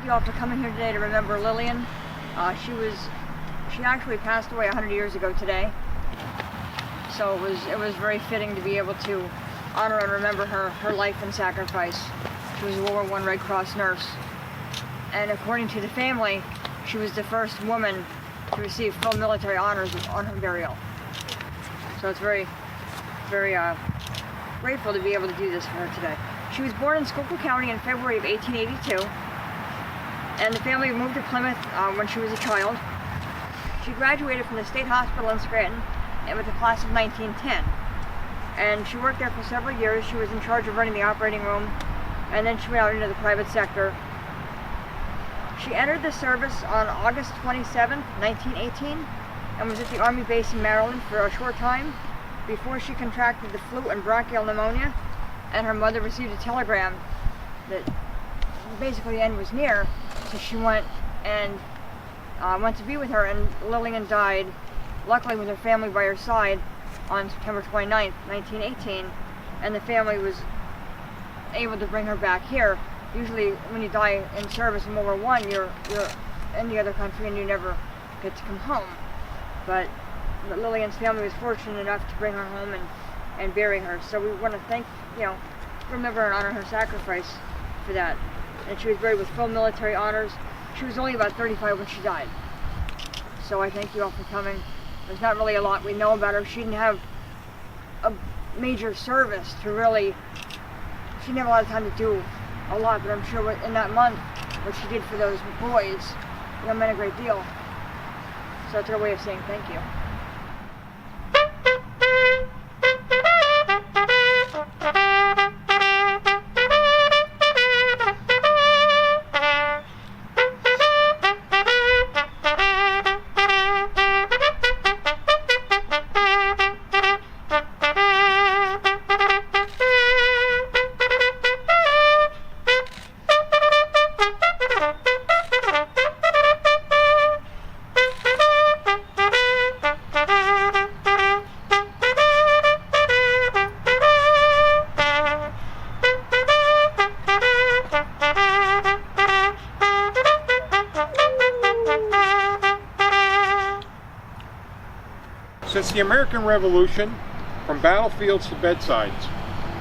you all for coming here today to remember Lillian. She actually passed away 100 years ago today. So it was very fitting to be able to honor and remember her life and sacrifice. She was a World War I Red Cross nurse. And according to the family, she was the first woman to receive full military honors on her burial. So it's very, very grateful to be able to do this for her today. She was born in Schuylkill County in February of 1882, and the family moved to Plymouth when she was a child. She graduated from the State Hospital in Scranton and with the class of 1910. And she worked there for several years. She was in charge of running the operating room, and then she went out into the private sector. She entered the service on August 27, 1918, and was at the Army base in Maryland for a short time before she contracted the flu and bronchial pneumonia, and her mother received a telegram that basically the end was near, so she went to be with her, and Lillian died, luckily with her family by her side, on September 29, 1918, and the family was able to bring her back here. Usually when you die in service in World War I, you're in the other country and you never get to come home. But Lillian's family was fortunate enough to bring her home and bury her. So we want to remember and honor her sacrifice for that. And she was buried with full military honors. She was only about 35 when she died. So I thank you all for coming. There's not really a lot we know about her. She didn't have a major service to really, she didn't have a lot of time to do a lot, but I'm sure in that month, what she did for those boys, meant a great deal. So it's our way of saying thank you. Since the American Revolution, from battlefields to bedsides,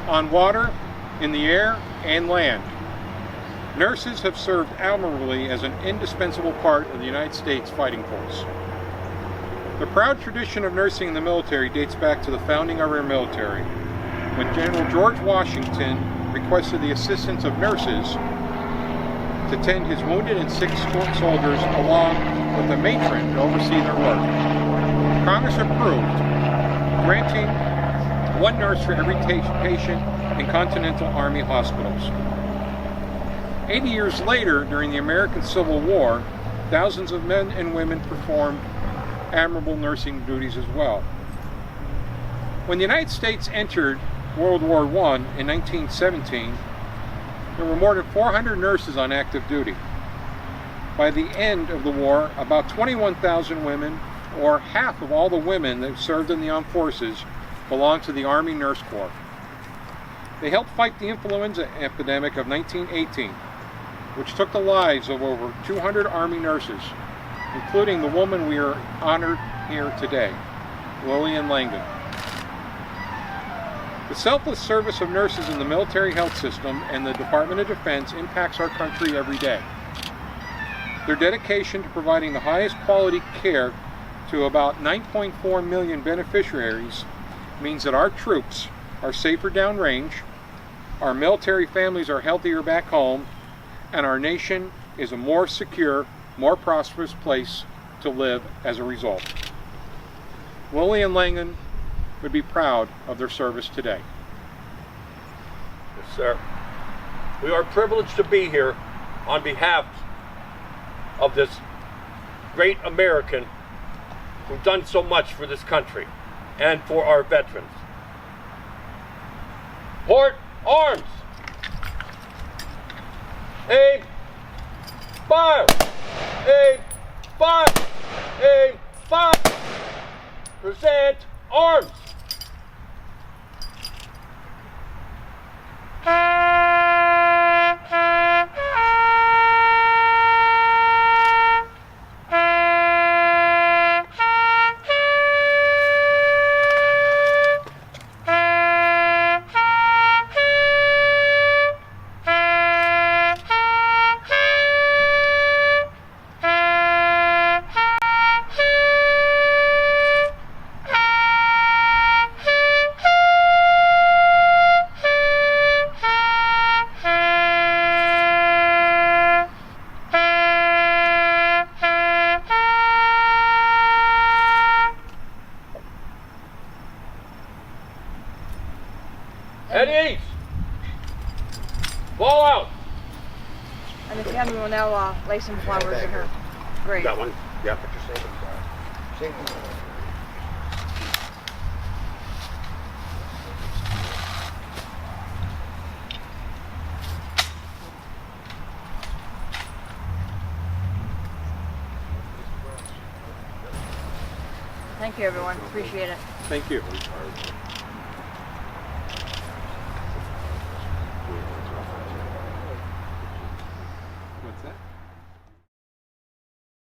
on water, in the air, and land, nurses have served admirably as an indispensable part of the United States fighting force. The proud tradition of nursing in the military dates back to the founding of our military, when General George Washington requested the assistance of nurses to tend his wounded and sick soldiers along with a matron to oversee their work. Congress approved, granting one nurse for every patient in Continental Army hospitals. 80 years later, during the American Civil War, thousands of men and women performed admirable nursing duties as well. When the United States entered World War I in 1917, there were more than 400 nurses on active duty. By the end of the war, about 21,000 women, or half of all the women that served in the armed forces, belonged to the Army Nurse Corps. They helped fight the influenza epidemic of 1918, which took the lives of over 200 Army nurses, including the woman we are honored here today, Lillian Langdon. The selfless service of nurses in the military health system and the Department of Defense impacts our country every day. Their dedication to providing the highest quality care to about 9.4 million beneficiaries means that our troops are safer downrange, our military families are healthier back home, and our nation is a more secure, more prosperous place to live as a result. Lillian Langdon would be proud of their service today. Yes, sir. We are privileged to be here on behalf of this great American who've done so much for this country and for our veterans. Port arms! Aim! Fire! Aim! Fire! Aim! Fire! Present arms! Tammy will now lay some flowers in her grave. That one? Yeah. Thank you, everyone. Appreciate it. Thank you. What's that?